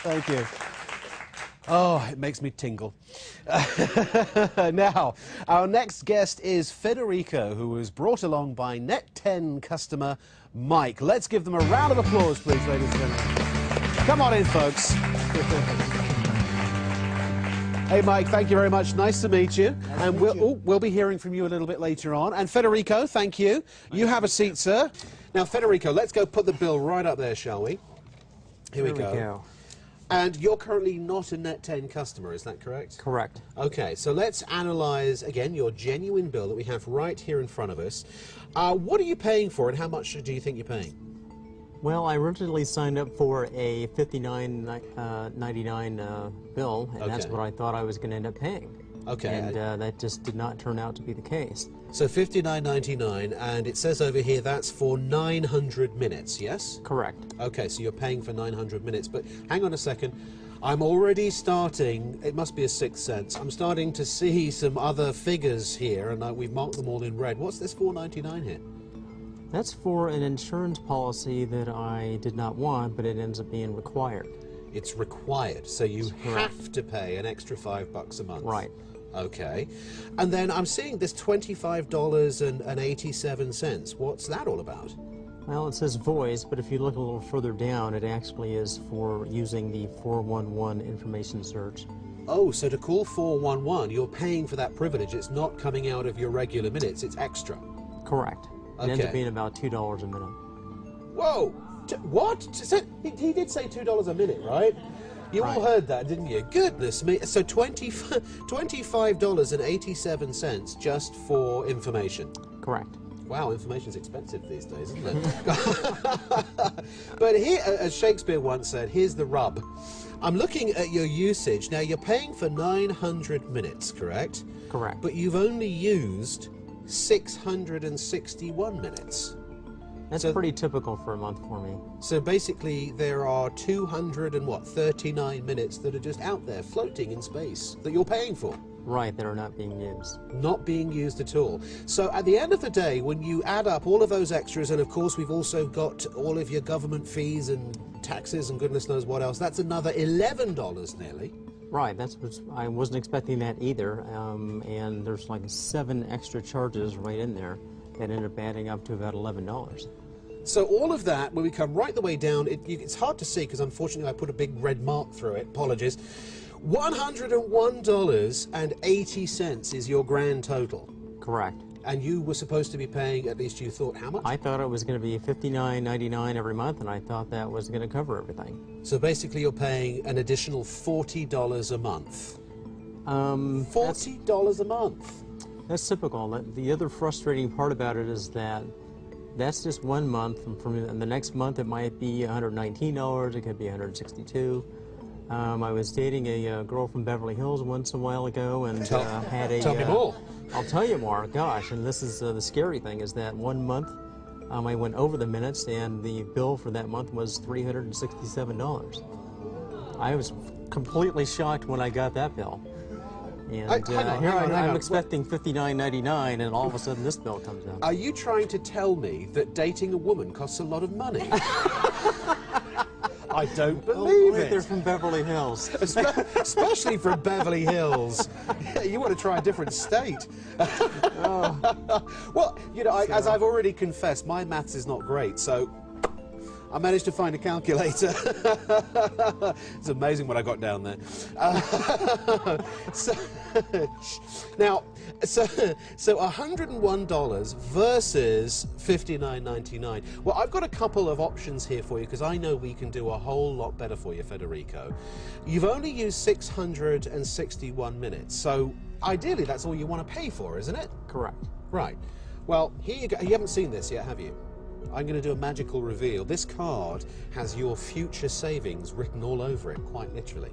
Thank you. Oh, it makes me tingle. Now, our next guest is Federico, who was brought along by Net10 customer Mike. Let's give them a round of applause, please, ladies and gentlemen. Come on in, folks. Hey, Mike, thank you very much. Nice to meet you. And we'll be hearing from you a little bit later on. And Federico, thank you. You have a seat, sir. Now, Federico, let's go put the bill right up there, shall we? Here we go. And you're currently not a Net10 customer, is that correct? Correct. Okay, so let's analyze, again, your genuine bill that we have right here in front of us. What are you paying for, and how much do you think you're paying? Well, I originally signed up for a $59.99 bill, and that's what I thought I was going to end up paying. Okay. And that just did not turn out to be the case. So $59.99, and it says over here that's for 900 minutes, yes? Correct. Okay, so you're paying for 900 minutes, but hang on a second. I'm already starting, it must be a sixth sense, I'm starting to see some other figures here, and we've marked them all in red. What's this $4.99 here? That's for an insurance policy that I did not want, but it ends up being required. It's required, so you have to pay an extra $5 a month. Right. Okay. And then I'm seeing this $25.87. What's that all about? Well, it says voice, but if you look a little further down, it actually is for using the 411 information search. Oh, so to call 411, you're paying for that privilege. It's not coming out of your regular minutes, it's extra. Correct. It ends up being about $2 a minute. Whoa! What? He did say $2 a minute, right? You all heard that, didn't you? Goodness me. So $25.87 just for information. Correct. Wow, information's expensive these days, isn't it? But here, as Shakespeare once said, here's the rub. I'm looking at your usage. Now, you're paying for 900 minutes, correct? Correct. But you've only used 661 minutes. That's pretty typical for a month for me. So basically there are 239 minutes that are just out there floating in space that you're paying for. Right, that are not being used. Not being used at all. So at the end of the day, when you add up all of those extras, and of course we've also got all of your government fees and taxes and goodness knows what else, that's another $11 nearly. Right, I wasn't expecting that either, and there's like 7 extra charges right in there that ended up adding up to about $11. So all of that, when we come right the way down, it's hard to see because unfortunately I put a big red mark through it, apologies. $101.80 is your grand total. Correct. And you were supposed to be paying, at least you thought, how much? I thought it was going to be $59.99 every month, and I thought that was going to cover everything. So basically you're paying an additional $40 a month. $40 a month? That's typical. The other frustrating part about it is that that's just 1 month, and the next month it might be $119, it could be $162. I was dating a girl from Beverly Hills once a while ago, and had a... Tell me more. I'll tell you more. Gosh, and this is the scary thing, is that 1 month I went over the minutes, and the bill for that month was $367. I was completely shocked when I got that bill. And here I'm expecting $59.99, and all of a sudden this bill comes out. Are you trying to tell me that dating a woman costs a lot of money? I don't believe it. They're from Beverly Hills. Especially from Beverly Hills. Yeah, you want to try a different state. Well, you know, as I've already confessed, my maths is not great, so I managed to find a calculator. It's amazing what I got down there. Now, $101 versus $59.99. Well, I've got a couple of options here for you because I know we can do a whole lot better for you, Federico. You've only used 661 minutes, so ideally that's all you want to pay for, isn't it? Correct. Right. Well, here you go. You haven't seen this yet, have you? I'm going to do a magical reveal. This card has your future savings written all over it, quite literally.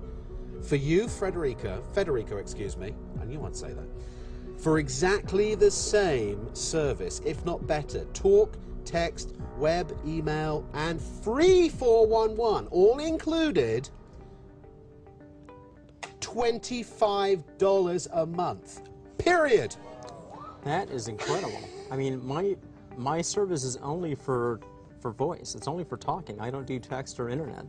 For you, Federico, excuse me, I knew I'd say that, for exactly the same service, if not better, talk, text, web, email, and free 411, all included, $25 a month, period. That is incredible. I mean, my service is only for for voice. It's only for talking. I don't do text or internet.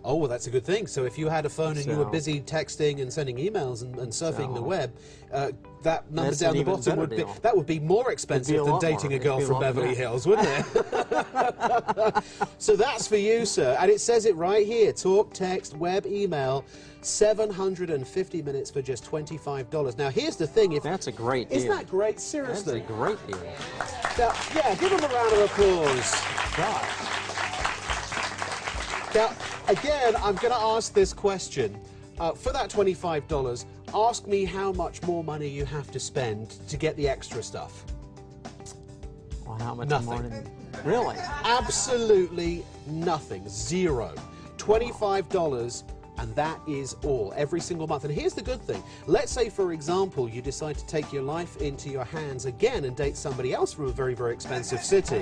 Oh, well, that's a good thing. So if you had a phone and you were So- busy texting and sending emails and surfing the web, that number That's down an the even bottom better would be, deal. that would be more expensive than lot dating more. a girl It'd be a from lot Beverly more. Hills, wouldn't it? So that's for you, sir. And it says it right here. Talk, text, web, email, 750 minutes for just $25. Now, here's the thing. That's a great deal. Isn't that great? That's Seriously. a great deal. Now, yeah, give them a round of applause. Gosh. Now, again, I'm going to ask this question. For that $25, ask me how much more money you have to spend to get the extra stuff. Well, how much Nothing. more than... Really? Absolutely nothing. Zero. $25, and that is all, every single month. And here's the good thing. Let's say, for example, you decide to take your life into your hands again and date somebody else from a very, very expensive city.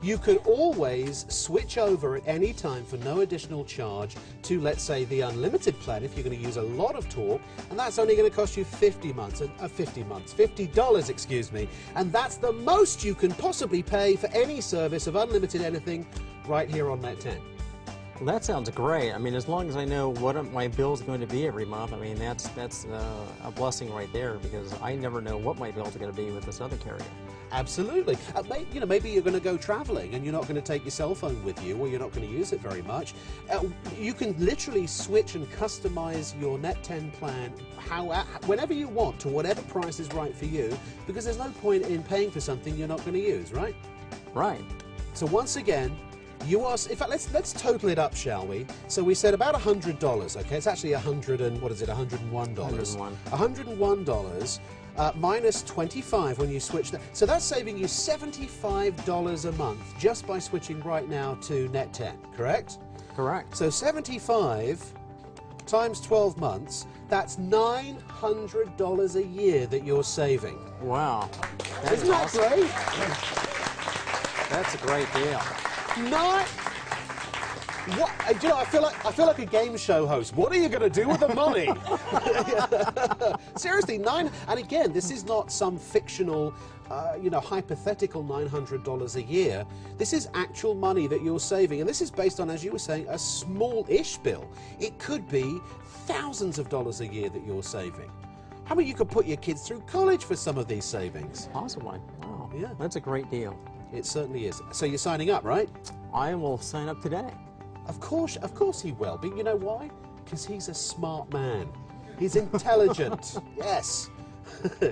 You could always switch over at any time for no additional charge to, let's say, the unlimited plan if you're going to use a lot of talk, and that's only going to cost you $50, excuse me, and that's the most you can possibly pay for any service of unlimited anything right here on Net10. Well, that sounds great. I mean, as long as I know what my bill's going to be every month, I mean, that's a blessing right there, because I never know what my bills are going to be with this other carrier. Absolutely. Maybe you're going to go traveling and you're not going to take your cell phone with you, or you're not going to use it very much. You can literally switch and customize your Net10 plan whenever you want to whatever price is right for you, because there's no point in paying for something you're not going to use, right? Right. So once again, in fact, let's total it up, shall we? So we said about $100, okay? It's actually $101. $101 minus 25 when you switch that. So that's saving you $75 a month just by switching right now to Net10, correct? Correct. So 75 times 12 months, that's $900 a year that you're saving. Wow. Isn't that awesome. great? That's a great deal. What? You know, I feel like a game show host. What are you going to do with the money? Seriously, and again, this is not some fictional, hypothetical $900 a year. This is actual money that you're saving, and this is based on, as you were saying, a small-ish bill. It could be thousands of dollars a year that you're saving. How about you could put your kids through college for some of these savings? Possibly. Wow. Yeah. That's a great deal. It certainly is. So you're signing up, right? I will sign up today. Of course he will. But you know why? Because he's a smart man. He's intelligent. Yes.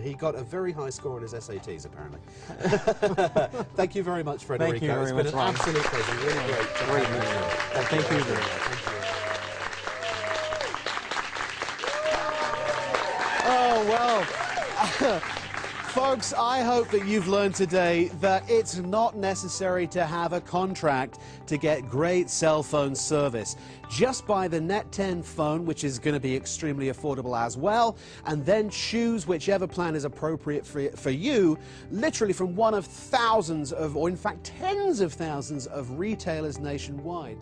He got a very high score on his SATs, apparently. Thank you very much, Federico. Thank you very much, It's been Ron. an absolute pleasure. Really great. Great meeting you. Thank you very much. Oh, well. Folks, I hope that you've learned today that it's not necessary to have a contract to get great cell phone service. Just buy the Net10 phone, which is going to be extremely affordable as well, and then choose whichever plan is appropriate for you, literally from one of thousands of, or in fact tens of thousands of retailers nationwide.